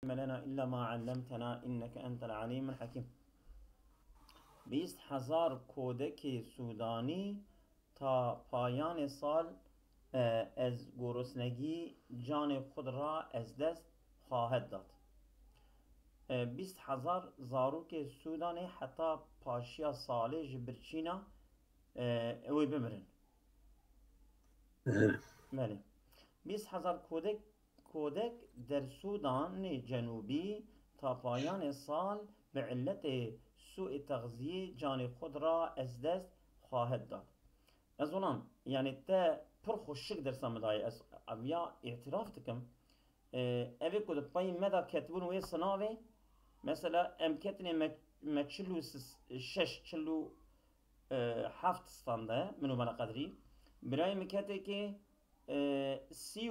لنا إلا ما علمتنا إنك أنت العليم الحكيم. 20,000 کودک سودانی تا پایان سال از گرسنگی جان خود را از دست خواهد داد. 20,000 زاروک سودانی حتی پاشیا ساله جبرچینا اوی بمرن. بله 20,000 کودک در سودان جنوبی تا پایان سال به علت سوء تغذیه جان خود را از دست خواهد داد. از اونم یعنی تا پر خوشک در سمدای از اویا اعتراف دکم اوی کد پای مدا کتبون وی سناوی مثلا ام کتنی ما چلو هفت ستانده منو من قدری برای مکته که سی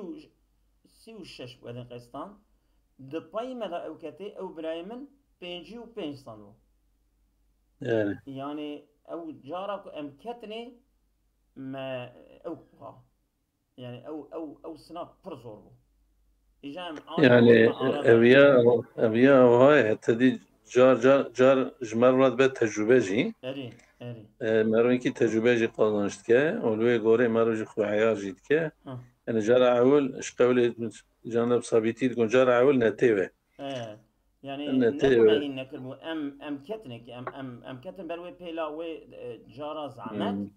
و شش بودن قسطان دپای مدا او کته او برای من 55 ستانده يعني او جارك ام كتني ما او يعني او سناب برزوربو اجام يعني ابيا وهاي تدي جار جمرات به تجربه جي اري مرو اینکه تجربه جی قانونشت که اولوی گوره مرو جی خو عیار جید که يعني جار عول اش قولي جانب صابيتي تكون جار عول نتيوه يعني نكون هي نكرمو ام كتنك ام كتن بلوي بيلا وي جارا زعمت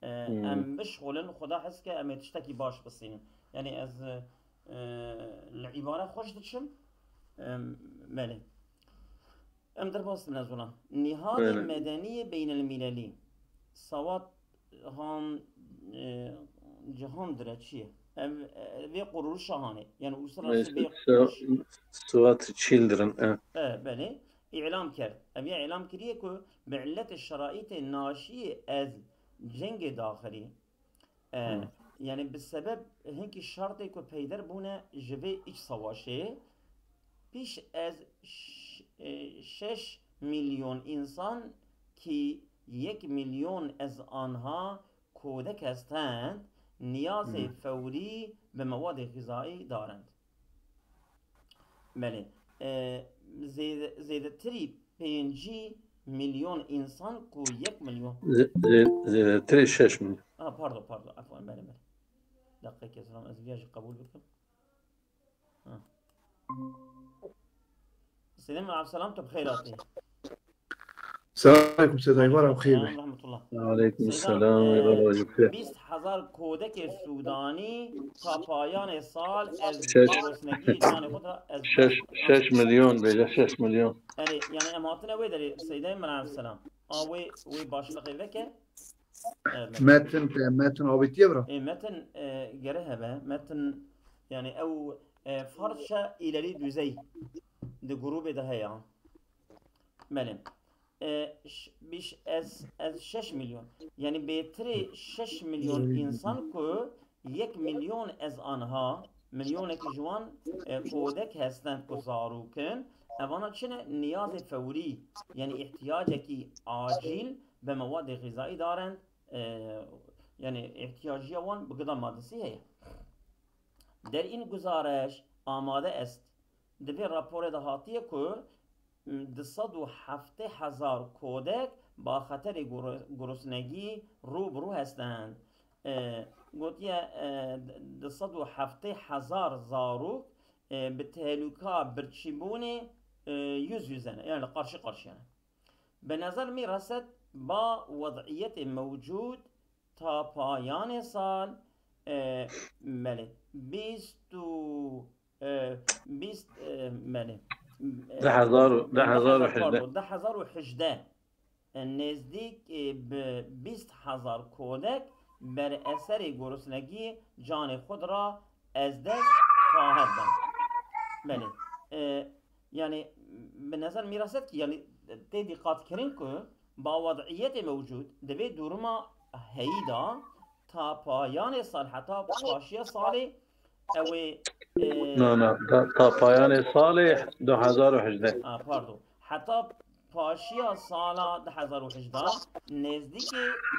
ام مشغولن خدا حس که ام تشتكي باش بسين يعني از العبارة خوش دتشم مالي ام در باست من ازونا نهاد مدني بين المللي سواد هان جهان دره چیه وی قرور شاهانه يعني uluslararası bir سوات تشيلدرن بله اعلام کرد ابي اعلام کریه که به علت الشرائط الناشئه از جنگ داخلی يعني بالسبب هنك شرطه که پیدر بونه جبه ایچ سواشه پیش از 6 میلیون انسان که 1 میلیون از آنها کودک هستند نیاز فوری به مواد غذایی دارند. بله زیده تری 5 میلیون انسان کو 1 میلیون زیده تری 6 میلیون پاردو عفوا بله دقیقه سلام از ویاج قبول بکن سلام علیکم سلام تو بخیراتی السلام عليكم سيد عمارة بخير ورحمة الله. وعليكم السلام ورحمة الله. 20,000 کودک سودانی تا پایان سال از گرسنگی جان خود را از 6 میلیون بجا 6 میلیون يعني اماتنا وي داري سيدي من عليه السلام وي باش لقي ذكي متن عبيد يبرا متن جريها بقى متن يعني او فرشة الى لي دوزي دي جروب ده هي ملم بیش از 6 میلیون یعنی بهتره 6 میلیون انسان که 1 میلیون از آنها میلیون که جوان کودک هستند که زاروکن اوانا چنه نیاز فوری یعنی احتیاجی که عاجل به مواد غذایی دارند یعنی احتیاجی وان به قدم مادسی هست. در این گزارش آماده است دبی راپور دهاتیه که 207,000 کودک با خطر گرسنگی روبرو هستند. گوتیه 207,000 زاروک به تهلوکا برچیبون yüzene yani karşı yani. به نظر می رسد با وضعیت موجود تا پایان سال بله 20 بله 10,018 نزدیک به 20,000 کودک بر اثر گرسنگی جان خود را از دست خواهد داد. بله یعنی به نظر می رسد که یعنی دقت کنین که با وضعیت موجود دوی دورما هیدا تا پایان سال حتی پاشی سال اوی نه تا پایان سال 2018 پاردو حتی پاشی سال 2018 نزدیک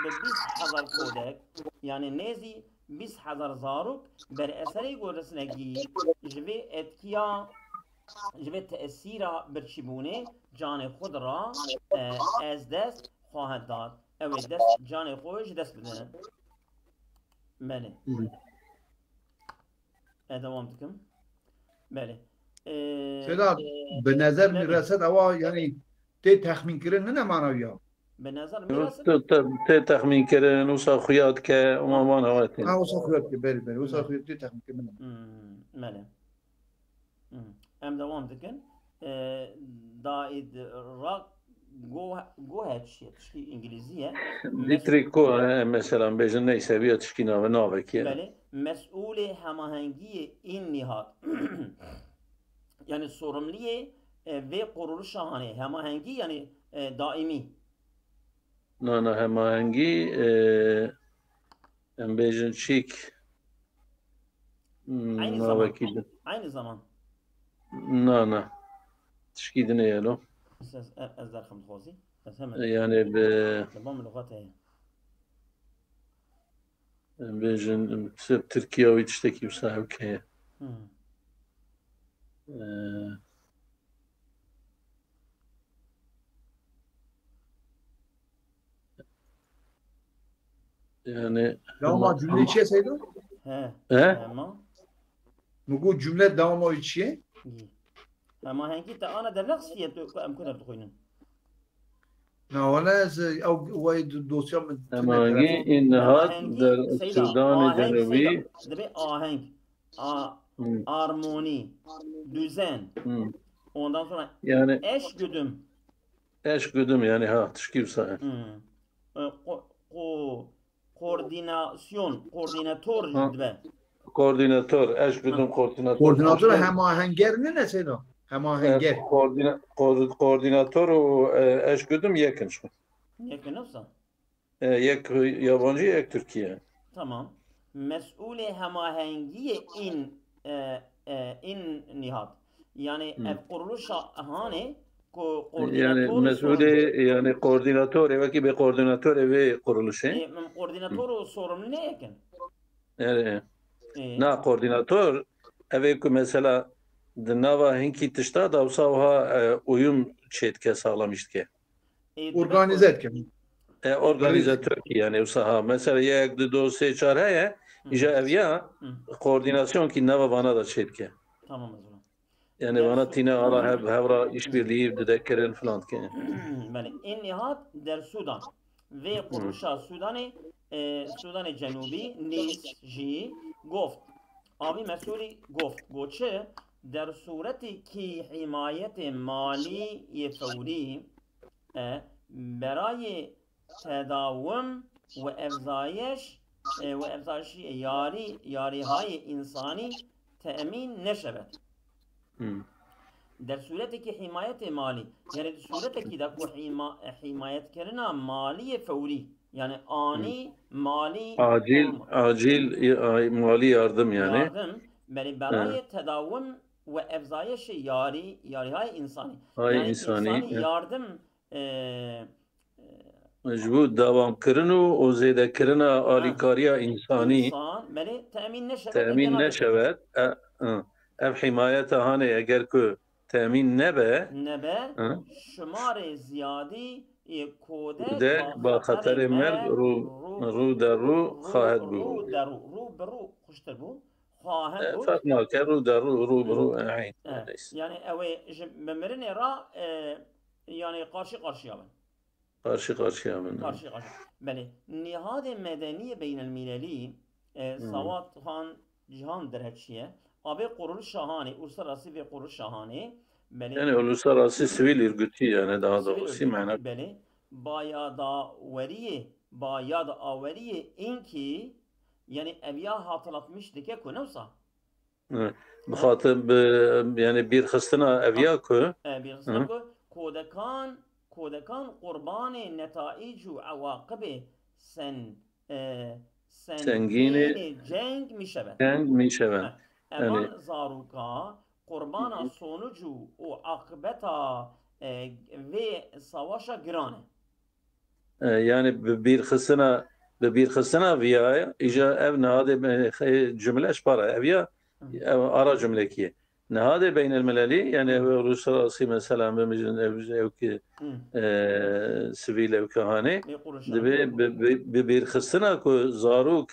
به 20,000 کودک یعنی نزدیک 20,000 زاروک بر اثر گرسنگی جوی اتکیا جبه تأثیر برچیبونه جان خود را از دست خواهد داد او دست جان خودش دست بدن بله دوام دکم بله سيدا بنظر بله. میرسد اوا یعنی تی تخمین کردن نه معنویا به نظر میرسه تخمین کردن وسا خیاط که امان هواتین ها وسا خیاط که بله بله وسا خیاط تی تخمین کردن بله ام دوام دکن داید را گو هاتشی تشکی انگلیزیه دیتریکو مثلا بیشتر نیست بیا تشکینا و ناوکیه بله مسئول هماهنگی این نهاد یعنی sorumluye ve kurulu şahane هماهنگی یعنی دائمی نه هماهنگی ام بیشتر چیک ناوکیه aynı zaman نه تشکیل نیالو از در خمس خوزی يعني نظام اللغات هي بيجن بسبب تركيا تشتكي وساعة كي يعني داما جمله چیه سیدا؟ ما مگو جمله داما چیه؟ هماهنگی تا آن در نقص فيها ام كنا بتخوينن نه ولا از او وايد دوسيا من هماهنگی این نهاد در سودان جنوبی دبی آهنگ armoni düzen ondan sonra yani eş güdüm yani ha tişkil sahi koordinatör dibə koordinatör eş güdüm koordinatör hemahenger ne seyda hemahenger koordinatör o eş güdüm yakın şu yakın olsa yak yabancı yak Türkiye tamam mesul hemahengi in nihat yani kuruluş şahane yani mesulü yani koordinatör evki bir koordinatör ve kuruluşu koordinatör sorumlu ne yakın yani ne koordinatör evki mesela dnava hinki tişta da usavha uyum çetke sağlamıştı ki organize etken organizatör yani usaha mesela yak dosya çare İja evya koordinasyon ki nava bana da çetke tamam o zaman yani bana tina ala hevra işbirliği dedeklerin falan ki بله این نهاد در سودان و قروشا سودان جنوبی نیز جی گفت آبی مسئولی گفت گوچه در صورتی که حمایت مالی فوری برای تداوم و افزایش یاری های انسانی تأمین نشود در صورتی که حمایت مالی یعنی در صورتی که در حمایت کردن مالی فوری یعنی آنی مالی acil mali yardım yani برای تداوم و افزایش یاری های انسانی یعنی انسانی yardım مجبور devam kırın o zede kırına alikariya insani temin neşevet ev himayet hane eğer ki temin nebe şumar ziyadi kode ba khatar mer ru daru khahed bu ru beru kuştur bu خواهد بود فتنا کرو در رو برو عین yani اوی بمرن را yani karşı karşı بله نهاد مدنی بین المللی سواد خان جهان درهچیه abi kuruluş şahane uluslararası ve kuruluş şahane yani uluslararası sivil örgütü yani daha doğrusu mana bale bayada averiye inki yani evya hatırlatmıştı ki konumsa muhatap yani bir hastana evya ko kodekan kurbanı netaicu avakibi sengini cenk mişevet eman zaruka kurbana sonucu o akıbeta ve savaşa girane yani bir hastana viyaya ija ev nade cümleş para evya ara cümlekiye نهاد بين المللي يعني روسيا راسي مثلا بمجن او كي سبيل او كهانه ببير خصنا كو زاروك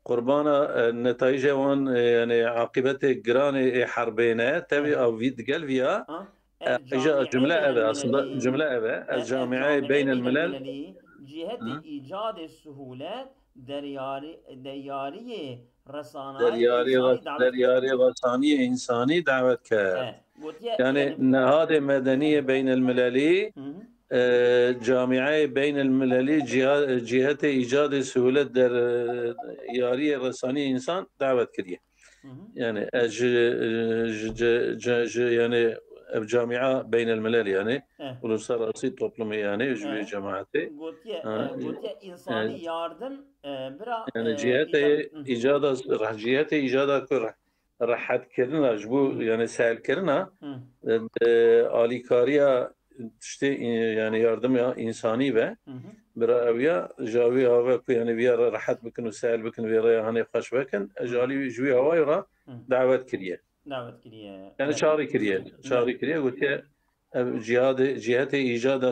قربانا النتائج وان يعني عاقبة جران حربينه تبي او فيد قلبيا اجا جملة ابا اصلا جملة ابا الجامعة بين الملل جهة ايجاد السهولات دياري درياري رساني انساني دعوت كرد يعني نهاد مدنية بين المللي جامعة بين المللي جهة إيجاد سهولة ديارية رساني إنسان دعوت كريه يعني يعني جامعة بين الملل يعني uluslararası toplumu yani جوي جماعتي قلت إنساني ياردم برا يعني جهة إيجاد راحت كرنا جبو يعني سهل كرنا آلیکاریا تشتی yani yardım insani ve برا جاوي هوا يعني بيا راحت بكن وسهل بكن بيا هاني خش بكن جالي جوي هوا يرا دعوت كريه يعني شاري كريه قلت جهة إيجاد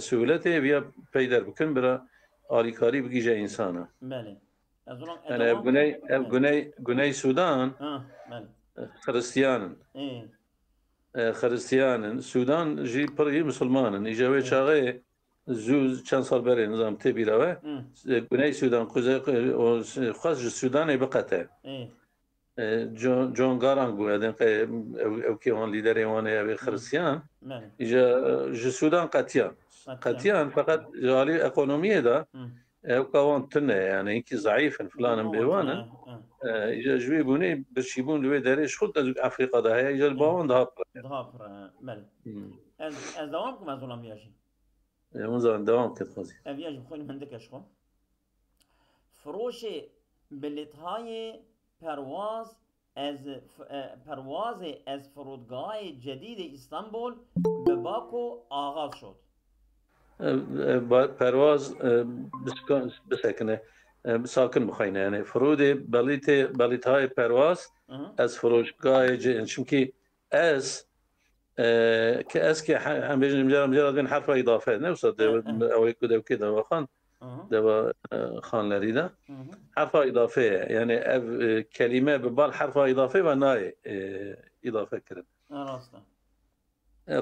سهولته بيا بيدر بكن برا آلیکاری بگیجه انسانه يعني güney Sudan Hristiyanın Sudan jî pir Müslümanın îcabê çaxê zû çend sal berê nizam tê bîrave Güney Sudan xwest ji Sudanê biqete John Garang bû ew kê wan lîderê wan ê ev ê Hristiyan ji Sudan qetiyan feqet ji alî ekonomiyê de ew kawan tune yani hinkî zayîfin filanin bêwanin جوی بونه برشیبون لوی درش خود از افریقا ده هی جل باون ده بله از دوام کم از اولم بیاشی اون دوام کد خوزی بیاش بخوین هندکش خو فروش بلیط های پرواز از فرودگاه جدید استانبول به باکو آغاز شد پرواز بسکنه ساکن بخواینه yani فرود بلیط های پرواز از فروشگاه چونکی از که هم بيجي مجرد بين حرف اضافه نفس او كده وكده وخان ده خان لريده حرف اضافه يعني كلمه ببال حرف اضافه وناي اضافه كده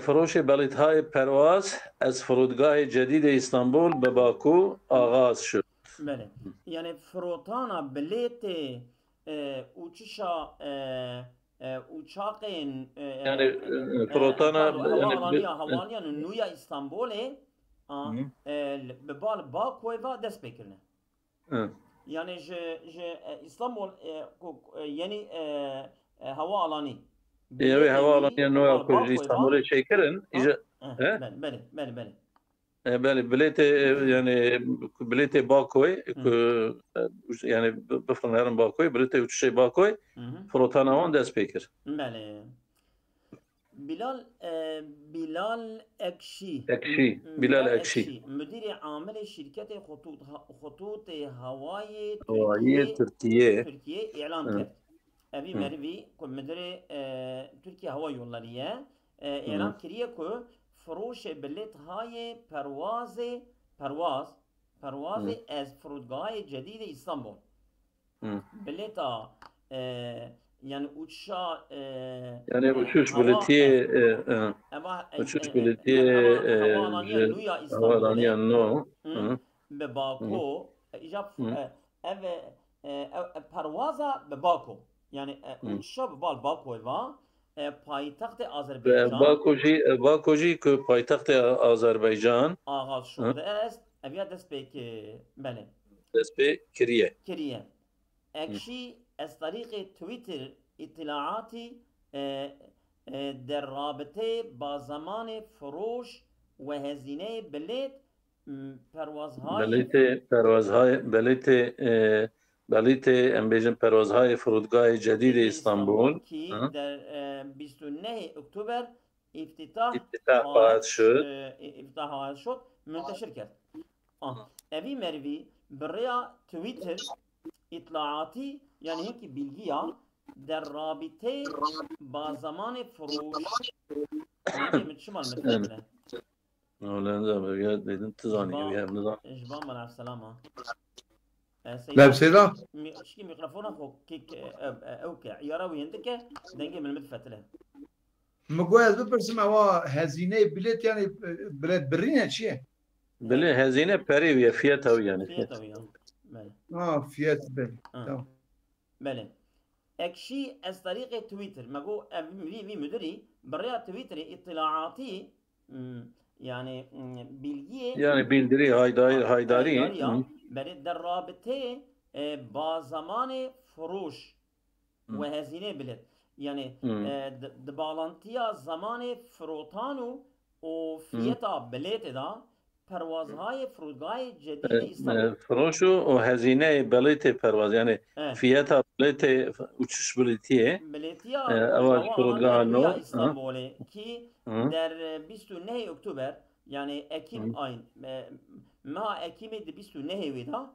فروش بلیط های پرواز از فرودگاه جدید استانبول به باکو آغاز شد بله yani frotana bileti uçuşa uçakın yani frotana havaliyanı Nuya İstanbul'e bebal Baku'ya dest bekirne. Yani İstanbul yeni havaalanı. Evet havaalanı Nuya İstanbul'e çekirin. Bele. بله بلیت yani بلیت باکوی yani بفرن هرم باکوی بلیت uçuşu باکوی فروتانا وان دست بکر. بله. Bilal Ekşi. Bilal Ekşi. Müdiri amel şirketi Hutut Havai Türkiye ilan kerdi. Evi mervi müdiri Türkiye Hava Yolları'ya ilan kiriye ku فروش بلیط های پرواز از فرودگاه جدید استانبول بلیطا yani uçuş bileti havaalanı به باکو ایجاب پرواza به باکو yani uçuşa به باکو و پایتخت آذربایجان باکوجی که پایتخت آذربایجان آغاز شده است اویا دست به بله دست به کریه اکشی از طریق توییتر اطلاعاتی در رابطه با زمان فروش و هزینه بلیط بلیط امبیجن پروازهای فرودگاه جدید استانبول در 29 اکتبر افتتاح خواهد شد منتشر کرد. اوی مروی برای توییتر اطلاعاتی yani ki bilgiya در رابطه با زمان فروش نگه متشمال مثلا Hollanda بجد بدون تزاني بيها نظام إجبار من السلامة لا سيدا شكي ميكروفون أخو كيك أوكي عيارة ويندك دنجي من المدفتلة مقوي بپرسم اوا هزینه بلیت یعنی بلیت برینه چیه؟ بله هزینه پری ویا فiyata yani فيتا ويا بله فiyat بله tamam. بله اكشي از طريق تويتر ما جو في مدري بريا تويتر اطلاعاتي يعني bilgiye yani bildiri haydari ya برد در رابطه با زمان فروش و هزینه بلیت يعني دبالانتیا زمان فروتانو و فیتا بلیت دا پروازهای فرودگاه جدید استانبول فروشو و هزینه بلیت پرواز yani fiyata bileti uçuş biletiye بلیتیا فرودگاه نو استانبول کی در 29 اکتبر yani Ekim ayın ma Ekim'de 29 vida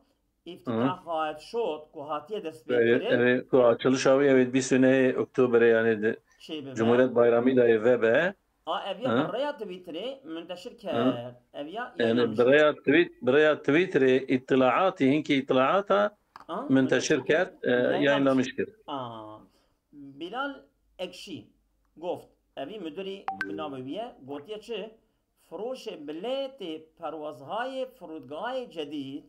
iftitah خواهد شد که هاتیه دست بگیره evet ku açılış abi evet 29 Oktober yani Cumhuriyet Bayramı da ve be evya برای تویتری منتشر کرد evya yani برای تویتر اطلاعاتی هنکی اطلاعاتها منتشر کرد yayınlamıştır. Bilal Ekşi گفت evی مدیری نامویه گوتیه چه فروش بلیت پروازهای فرودگاه جدید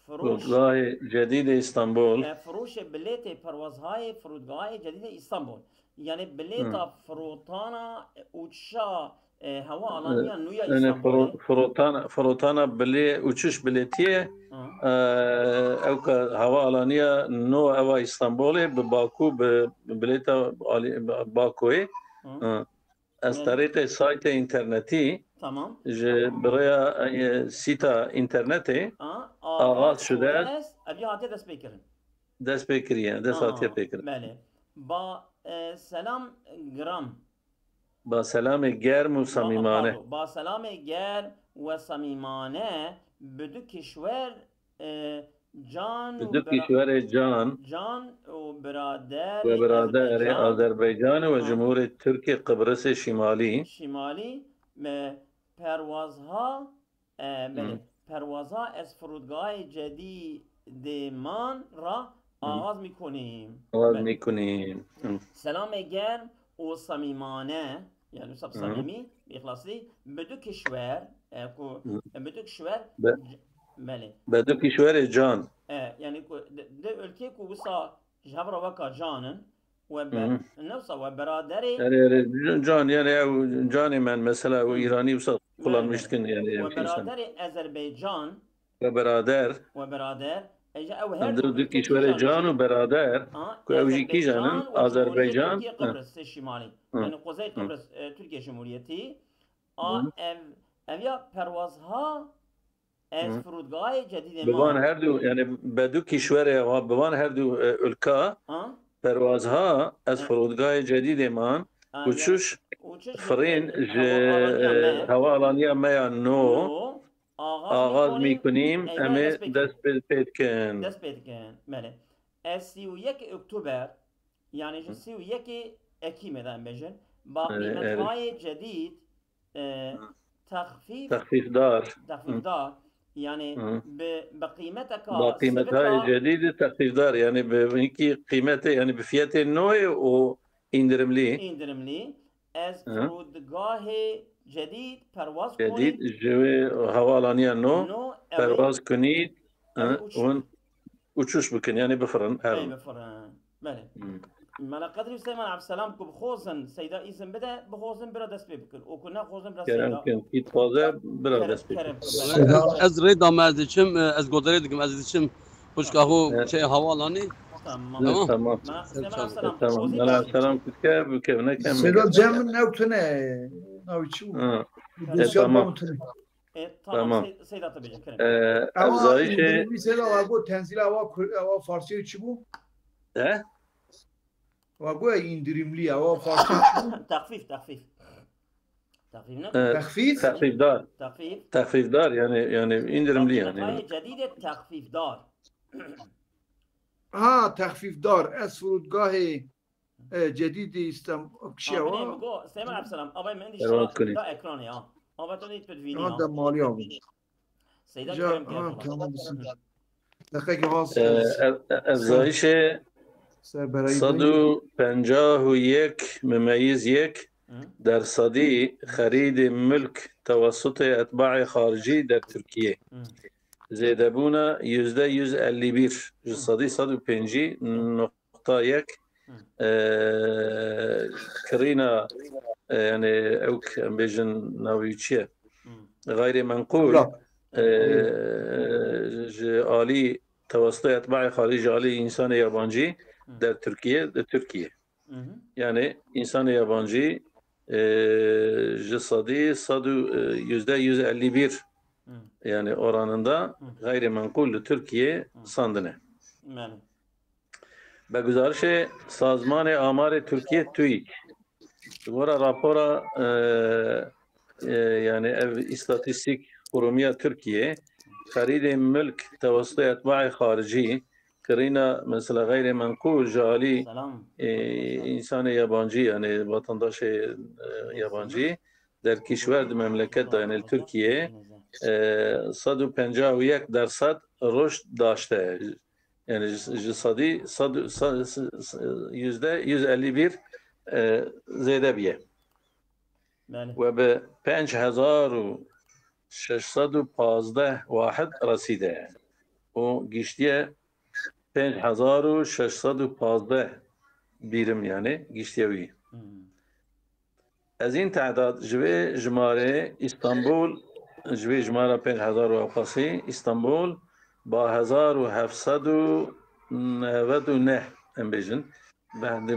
فرودگاه جدید استانبول فروش بلیت پروازهای فرودگاه جدید استانبول yani بلیت فروتانا uçuşa havaalanına Nuya İstanbul'e فرutana bile uçuş biletiye evka havaalanıya no eva İstanbul'e be Baku be bileta Baku'ye az tarihi site interneti tamam buraya sita interneti ağaz şuda abi hatiye dest bekirin dest bekiriye dest hatiye bekirin bale ba selam gram با سلام گرم و صمیمانه با سلام گرم و صمیمانه بدو کشور جان و برادر آذربایجان و جمهور ترکیه قبرس شمالی پروازها از فرودگاه جدید مان را آغاز میکنیم سلام گرم و صمیمانه يعني صب صميمي بإخلاصي بدو كشوار بدو كشوار مالي بدو كشوار جان يعني ده ülke ku wisa javra vaka canın ve nefsa ve beraderi yani can yani cani men mesela o İrani wisa kullanmıştın yani ve beraderi Azerbaycan ve berader بدو كشوار جان و برادر كوجي كي جانن آذربایجان قبرص الشمالي يعني قزای قبرص ترکیه جمهوریتی evya pervazha از فرودگاه جدید ما بوان هر دو yani بدو کشور و بوان هر دو ülke pervazha از فرودگاه جدید ما uçuş فرین havaalanıya meya no آغاز میکنیم اما دست پیدکن بله از 31 اکتبر yani 31 Ekim'den bejin با قیمت‌های جدید تخفیفدار yani بقيمتها جديد تخفيفدار يعني بينكي قيمته يعني بفيات نوع و indirimli از فرودگاه جدید پرواز جدید جوی havaalanıya no pervaz کنید اون uçuş بکن yani بفرن بفرن بله من قدر سيمان عبد السلام كو بخوزن سيدا إذن بدا بخوزن برا دست بكر وكنا خوزن برا سيدا كان كيت فازا برا دست بكر از ريدا ما ازدشم از قدرت دكم ازدشم خوش كاهو شيء havaalanı تمام مع السلامة كتكاب وكيفنا كم سيدا جامن نوتنا نوتشو تمام tamam سيدا tabii كرم افزایش سيدا واگو تنزيل اوا فارسي چی بو واگو indirimli اوا فارسي تخفيف تخفيفدار يعني indirimli yani جديد تخفيفدار ها تخفيف دار اس فرودگاه جديد استنبول ببینیم شيوا بگو سلام علیکم سلام آبای من دی Ervat شرا کنید. دا اکرانی ها آبا تو نیت بدوینی ها ها ده ماليا سیدا جا کرم کرد ها والله تمام بسم دقيقة هاس افزایش سر برای 151 ممیز یک درصدی خرید ملک توسط اتباع خارجی در ترکیه زیاده بونه %151 درصدی 150.1 کرینا يعني او بيجن ناويتشيه غير منقول عالی توسط اتباع خارجی عالی انسان یابانجی در ترکیه yani insan yabancı cesadi %151 yani oranında gayrimenkul Türkiye sandine. Be guzarişe Sazman-ı Amar-ı Türkiye TÜİK. Bu rapora yani ev istatistik kurumiya Türkiye خرید ملک توسط اتباع خارجی کرینا مثلا غیر منقول جالی انسان یابانجی یعنی vatandaş yabancı در کشور مملکت یعنی ترکیه 151 درصد رشد داشته yani جسدی %151 زیاده و به 5615 واحد رسیده و گشتیه 5615 بیرم yani گشتیوی از این تعداد جوی جماره استانبول جوی جماره 5000 استانبول با 1799 ام بیجن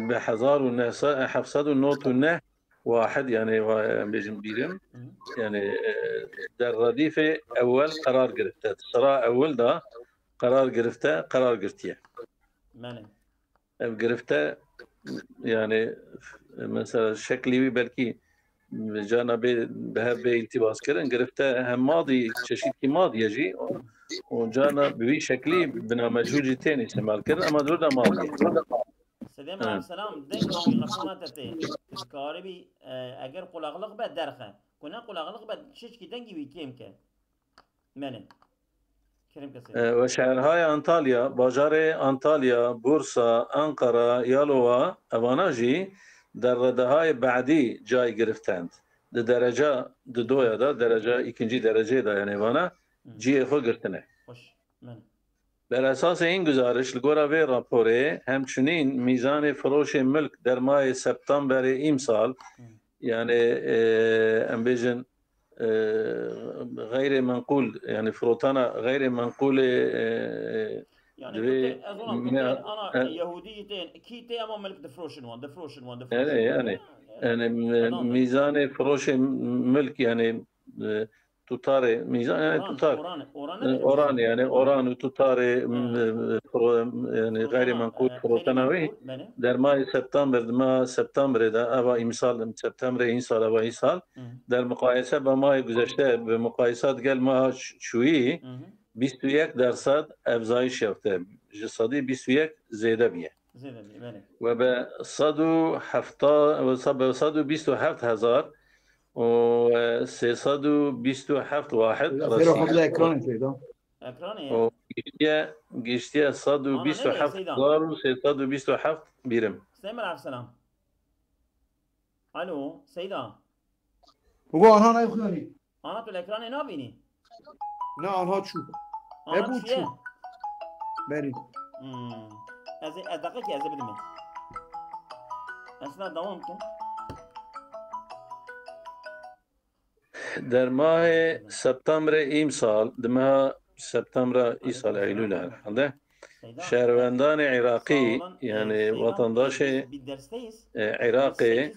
به 1799 واحد يعني بيجن بيرم يعني در رديف اول قرار گرفته الصراع اول ده قرار گرفتيه گرفته يعني مثلا شكلي بلكي جانب به التباس كرن گرفته هم ماضي چشيد کی ماضي يجي وجانا بوي شكلي بنا مجهول تاني استعمال كرن اما درو ده ماضي سلام علیکم سلام دنگ راوی نخونات ته کاری بی اگر قلاقلق بد درخه کنه قلاقلق بد شش کی دنگی بی کیم که منه کریم کسی و شهرهای انطالیا بازار انطالیا بورسا انقره یالووا اواناجی در رده‌های بعدی جای گرفتند در درجه دویا دا درجه ikinci درجه da yani bana جی خو گرتنه خوش منه بر اساس این گزارش لگورا وی راپوره همچنین میزان فروش ملک در ماه سپتامبر امسال yani ام بیجن غیر منقول yani فروتانا غیر منقول yani ana Yahudiyetin ki te ama mülk defroşun wan yani mizan فروش ملک yani tutarı mizan yani tutar oran yani oran tutarı yani gayrimenkul fırotanavi der mah September'da ava imsal September insal ava insal der mukayese be mah güzeşte be mukayesat gel mah şuyi 21 درصد افزایش یافته جسدی 21 زیاده بیه و به 127,000 و 327 واحد رسید. گشتیه 127,327 بیرم. سلام. الو سیدا. بگو آنها نمیخونی. آنها تو اکران نبینی؟ نه آنها چوب. آنها چیه؟ برید. از دقیقه که از بدیم. اصلا دوام کن. در ماه سپتامبر امسال ماه سپتامبر ایسال ایلول هنده شهروندان عراقی یعنی وطنداش عراقی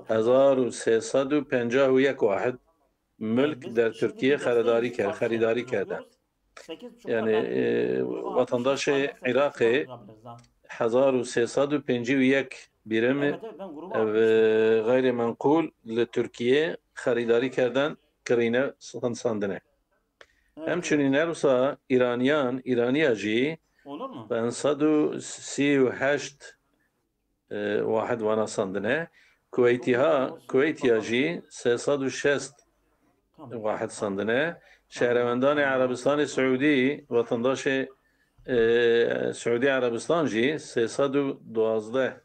1351 واحد ملک در ترکیه خریداری کردند یعنی وطنداش عراقی 1351 بیرم غیر منقول لترکیه خریداری کردن کرینه ساندنه همچنین روسا ایرانیاجی olur mu? 538 واحد وانا صندناه كويتيا جي 306 Tamam. واحد صندناه شهروندان عربستان السعودي وطنداش سعودي عربستان جي 312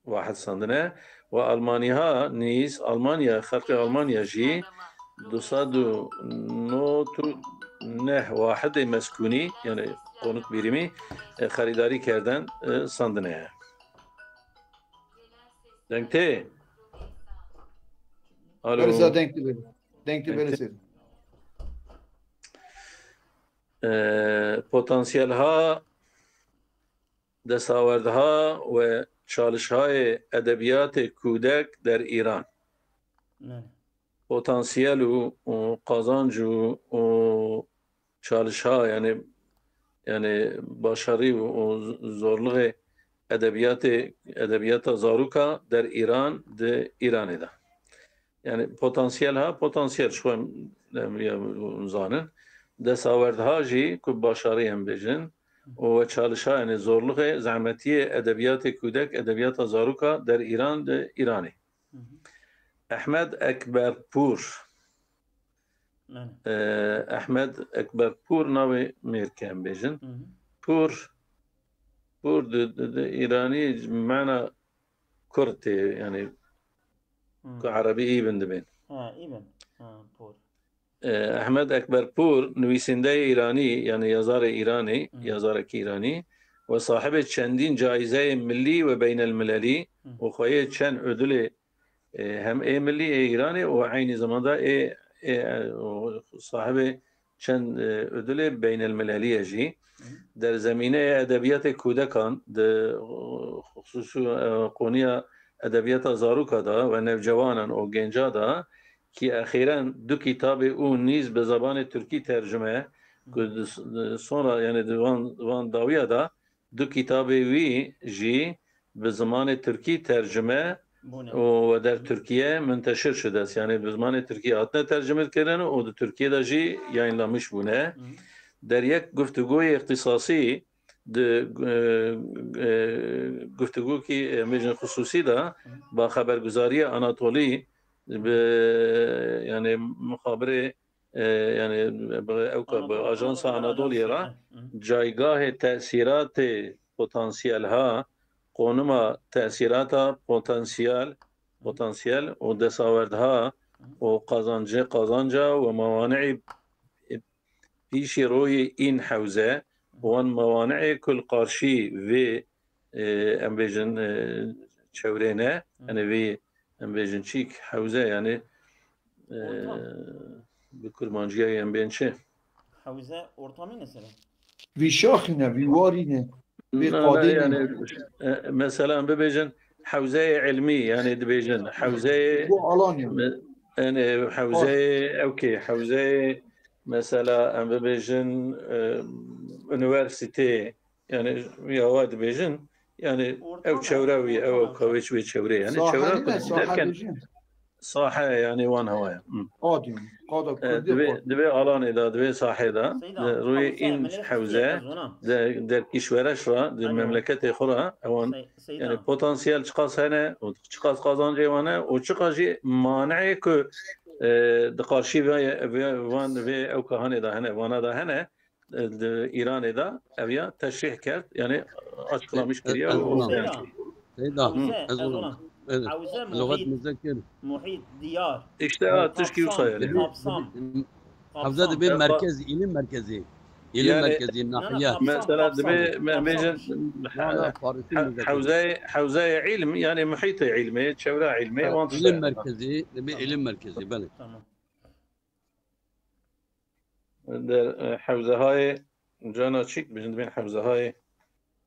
واحد صندناه وألمانيا نيز ألمانيا خلق ألمانيا جي 209 واحد مسكوني يعني قونق بيرمي خريداري كردن صندناه Denkte. Alo. Berisa denkli böyle. Denkli böylesi. Potansiyel ha دستاوردها و چالش‌های ادبیات کودک در ایران پتانسیل و قازانج و چالش‌ها یعنی باشاری و zorluk edebiyat zaruka der İran de İran'da. Yani potansiyel şu zanın desaverdha jî ku başarı hem bejin ve çalışa yani zorluk zahmetiye edebiyat kudek edebiyat zaruka der İran de İran'ı. Ahmed Ekberpur Ahmed Ekberpur navi Amerikan bejin Pur إيراني معنى كرتي يعني عربي إيبن دبين إيبن بور أحمد أكبر بور نويسنده إيراني يعني يزار إيراني يزارك إيراني وصاحب چندین جایزه ملی و بین المللی وخواهی چند ödül هم ملی ایرانی و عین zamanda صاحب چند ödül بین المللی جی در زمینه ادبیات کودکان در خصوص قونیا ادبیات زاروکا دا و نوجوانان و گنجا دا که اخیراً دو کتاب اون نیز به زبان ترکی ترجمه sonra yani وان داویا دا دو کتاب وی جی به زبان ترکی ترجمه و در ترکیه منتشر شده است یعنی به زبان ترکی آتنه ترجمه کردن و در ترکیه دا جی یayınlanmış بونه در یک گفتگوی اختصاصی گفتگو کی میجن خصوصی دا با خبرگزاری آناتولی یعنی مخابره یعنی با آژانس آنادولی را جایگاه تأثیرات پتانسیل ها قونما تأثیرات پتانسیل و دستاوردها و قازانجا و موانع پیش روی این حوزه وان موانع کل قارشی و امبیجن چورینه یعنی وی امبیجن چیک حوزه یعنی به کرمانجیه امبین چه حوزه ortamı mesela وی شاخینه وی وارینه وی قادینه يعني مثلا ببيجن حوزه علمي يعني دبيجن حوزه يعني حوزه اوكي حوزه مثلا ام بيجن üniversite yani ya vadi bejin yani ev çevrevi ev kavişvi çevre yani çevre derken saha yani wan havaya قادم قادم دبي alan da dibê sahê da rûyê in hewze der kîşvereş ra di memleketê xwe ra ewan yani potansiyel çiqas hene û çiqas qazancê wan e û çiqas jî maneê ku di qarşî van vê ew kahanê da hene wana da hene İran'da da evya teşrih kert yani açıklamış kiriyor. لغة مذكر محيط ديار İşte تشكي وصايل. حوزة دبي مركز ilim merkezi. İlim merkezi nahiye. Mesela dibê mejin حوزة علم yani محيط علمي çevre علمي ilim merkezi dibê ilim merkezi bele. Tamam. در حوزه های جانا چیک بجن بین حوزه های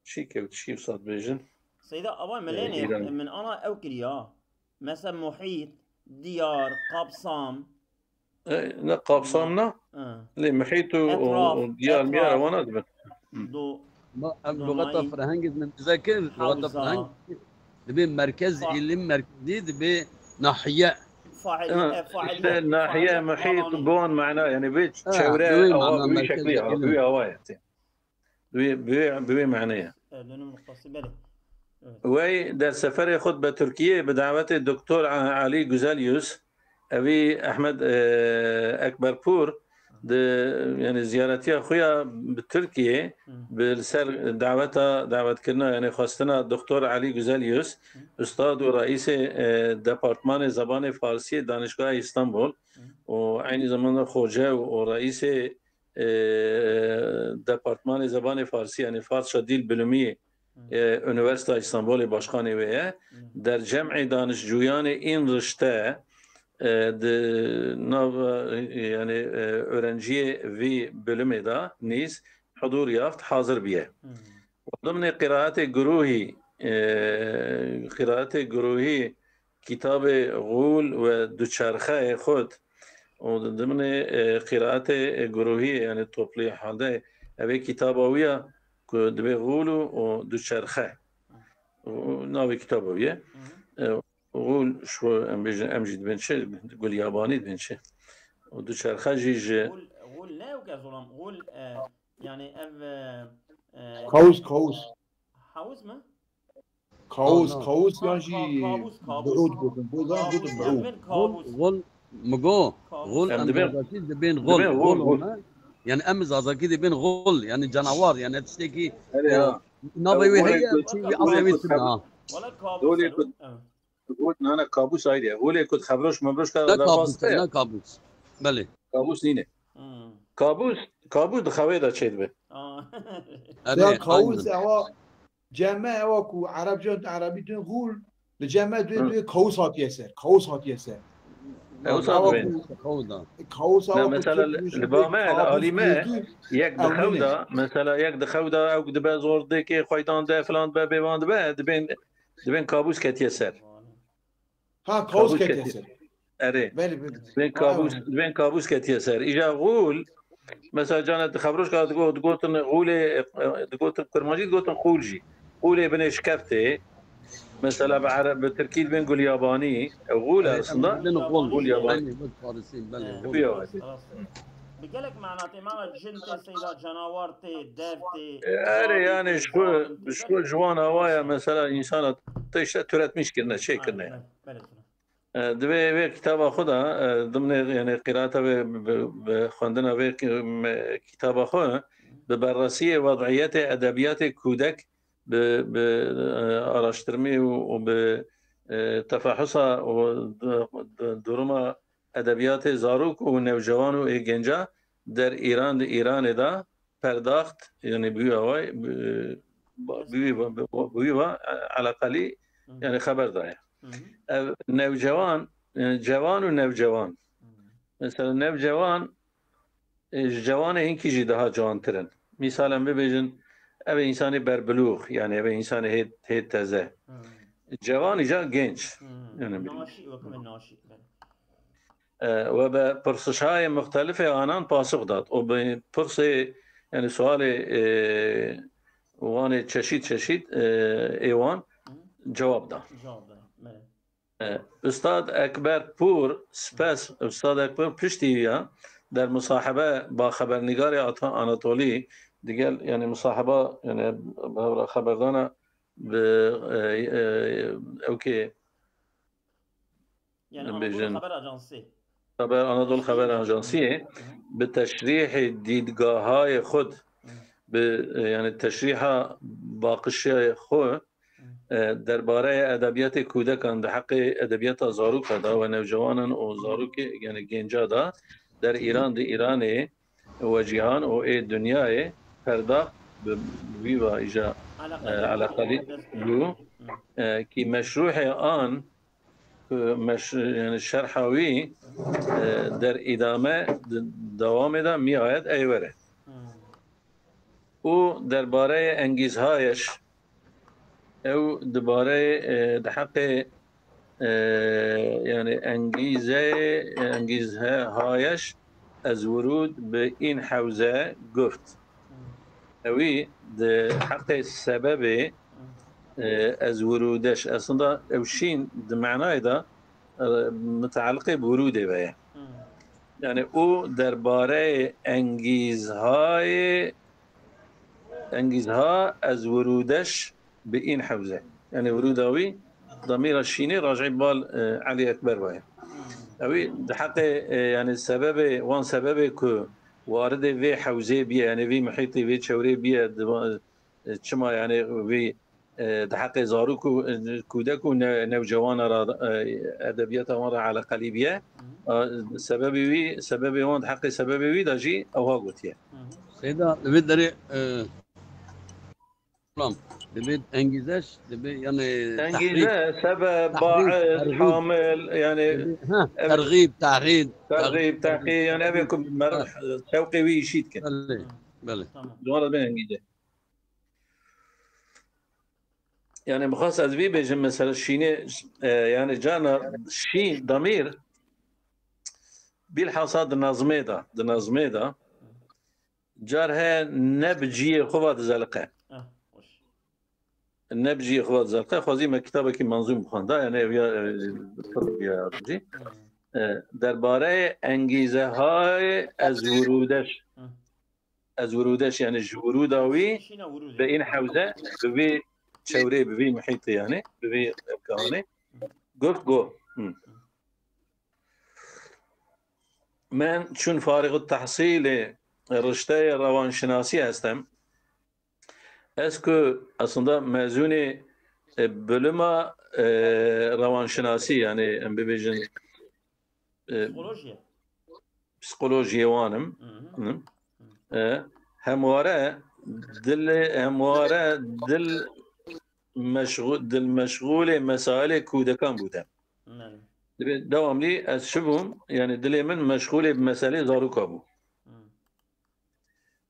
چیک و چیف صد بجن سيدة أبا مليني من أنا أوكريا مثلا محيط ديار قابصام لا قابصام نا لي محيط وديار ميارا وانا دبت لغة فرهنج من تذكر لغة فرهنج دبي مركز ilim merkezi دبي ناحية işte nahiye محيط بون معناه yani bir çevre hava bir şekli hava بوی معنیه لأنه مختص بله. وی در سفر خود به ترکیه به دعوت دکتر علی گوزالیوس اوی احمد اکبرپور يعني زيارتي اخويا بتركيا بالسر دعوت كنا يعني خواستنا الدكتور علي جوزاليوس استاذ ورئيس ديبارتمان زبان فارسي دانشگاه اسطنبول وعين زمان خوجه ورئيس ديبارتمان زبان فارسي يعني فارس شديل بلومي üniversite İstanbul Başkanı ve der cem'i danışcuyan in rişte yani öğrenciye ve bölümü da niz hudur yaft hazır biye. ضمن قراءة جروهي كتاب غول ودوچرخه خود وضمن قراءة جروهي يعني التوبلي حالده أبي كتابوية دبي غولو ودوچرخه ناوي كتابوية غول شو أمجد بنشة تقول ياباني بنشة ودوچرخه جيج غول لا وكازولام غول يعني كاوس ما كاوس يعني بعود بودن غول مجو غول أمزازاكي دبين غول يعني أمزازاكي دبين غول يعني جنوار يعني تشتكي نبي هي شيء أبغى يسمعها ولا كابوس تقول أنا كابوس هايدي غول كنت خبروش مبروش لا كابوس لا كابوس بله كابوس نينه كابوس دخوي دا شيء به لا كاوس هو جمع وكو عرب جون عربي دون غول الجمع دو كاوس هات يسر كاوس مثلا البامع العالمة يك دخودا مثلا يك دخودا او دبا زور ديكي خويدان ده فلان با بيوان دبا دبين كابوس كت يسر ها كاوس كت يسر اري دبين كابوس كت يسر اجا غول مثلا جانت خبروش قاعد تقولن غولي تقولن كرماجي تقولن خولجي غولي بنش كفته مثلا بعرب بالتركيز بنقول ياباني غولة اصلا بنقول ياباني بالفارسي بله بقالك معناته ما جنتي سيدا جناورتي دافتي اري يعني شو جوان هوايا مثلا انسان ترت مش كنا شيء كنا دبي كتاب خدا ضمن يعني قراءته بخوندنا به كتاب خدا ببررسي وضعيات ادبيات كودك باراشترمي وبتفحصها ودرما ادبیات زاروک و نوجوان و گنجا در ایران دا پرداخت یعنی بیوای على قلی یعنی خبر داره نوجوان جوان و نوجوان مثلا نوجوان جوان این کی جدا جوان ترن مثلا ببینن او انسانی بربلوغ یعنی او انسانی هیت تازه جوان جا گنج یعنی ناشی و کم ناشی و به پرسش‌های مختلف آنان پاسخ داد و به پرس یعنی سوال وان چشید ایوان جواب داد استاد اکبر پور سپس استاد اکبر پشتیویا در مصاحبه با خبرنگار آناتولی دیگر یعنی مصاحبه یعنی خبردان به اوکی يعني أناضول خبر أجنسي أناضول خبر أجنسي بتشريح دیدگاه‌های خود يعني تشريح باقشة خود درباره ادبیات کودکان در حق ادبیات زاروک دا و نوجوانان و زاروک يعني گنجا دا در ایران و جهان و دنیای پرداخت بویوا ایجا على قلیل که مشروع آن يعني شرحوي در ادامه دوام دا می آید ایوره او درباره انگیزهایش او درباره در حق يعني انگیزهایش از ورود به این حوزه گفت اوی در حق سبب از ورودش اصلا اوشین در معنای دا متعلق بوروده بایه يعني او درباره انگیزهای انجزها از ورودش به این حوزه يعني وروداوي ضمير الشيني راجع بال علي اكبر باين اوي ده حق يعني السبب وان سبب كو وارد في حوزه بيه يعني في محيطي في شوري بيه شما يعني في ده حق زاروكو كودكو نوجوان ادبيات مره على قليبيه سببي وان حق سببي داجي او قلت يعني سيدا دبي دري دبي انجزش دبي يعني انجزه سبب باعث حامل يعني ترغيب ترغيب تحقيق يعني ابيكم شوقي وي شيت كان بله دوار بين انجزه يعني بخاص از بي بيجم مثلا الشيني يعني جانا شين ضمير بالحصاد النظميدا جارها نبجي خبط زلقه النبجي خبط زلقه خوازي ما كتابك منظوم بخونده يعني يا رجي درباره انگیزه های از ورودش يعني وروداوي به این حوزه به شوري به محيطي يعني به كهانه قلت جو من چون فارغ التحصيل رشته روانشناسی هستم اسكو اصلا مزون بلما روانشناسی يعني ام ببيجن پسیکولوژی وانم همواره دل مشغول مسائل کودکان بودم دوام لی از شبهم يعني دل من مشغول بمسائل زاروکا بود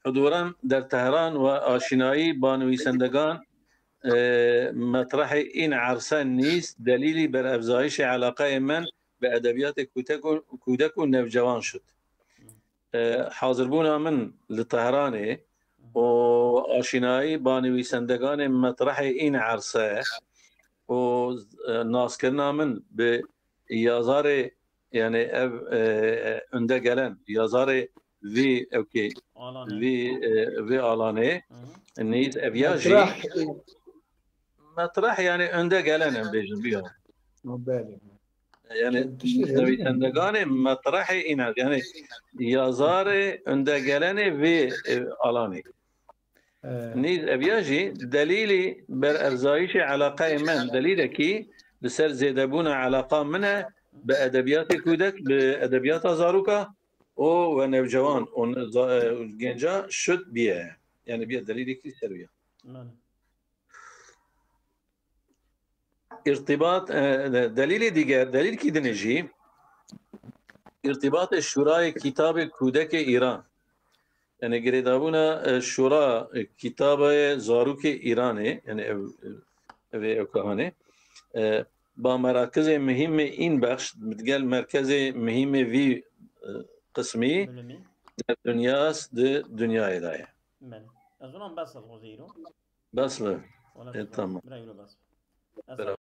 حضورم در تهران و آشنایی با نویسندگان مطرح این عرصه نیست دلیلی بر افزایش علاقه من به ادبیات کودک و نوجوان شد حاضر بونا من لطهران و آشنایی با نویسندگان مطرح این عرصه و ناس کردن من به یازار يعني انده گلن یازار وی اوکی وی آلانه نیز ابیاجی مطرح يعني انده گلن بیجن بیا يعني نویسندگان مطرح این يعني یازار انده گلن وی آلانه نیز ابیاجی دلیلی بر افزایش علاقه من دلیل کی بسر زیدبون علاقه منه به ادبیات کودک به ادبیات زاروکا و نوجوان و گنجا شد بیه يعني بیه دلیلی کی سرویه ارتباط دلیل دیگر دلیل کی دنجی ارتباط شورای کتاب کودک ایران يعني قريدابونا شورا كتاب زاروك إيراني يعني أو كهاني با مراكز مهمة إن بخش متقال مركز مهمة في قسمي دنيا إداية أظن بس الغزيرو بس تمام